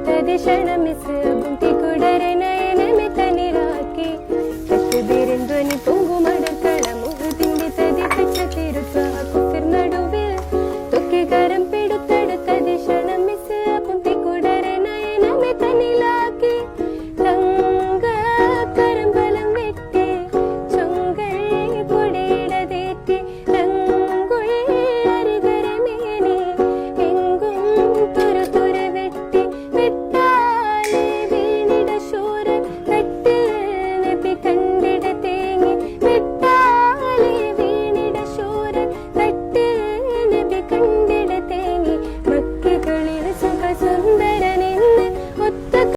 തദിശണമിസ് ബുന്തി കുടരെ നയനമെ തനിരാക്കി തക്കുതിരൻ ധ്വനി പൊങ്കുമടക്കള മുഖത്തിന്റെ തതി പെട്ട തിരുത്വ കുഫിർ നടുവിൽ തൊക്കെ കരം പിടുത്തടു തദിശണമിസ് ബുന്തി കുടരെ നയനമെ തനിലാക്കി തങ്ക കരമ്പലം വെട്ടി ചൊങ്കൾ കൊടിയിടതേറ്റി രംഗുൾ അരികരമേനി എങ്കും തുരു തുരു വെട്ടി വെട്ടാലെ വീണിട ശൂരൻ തട്ടിൽ നബി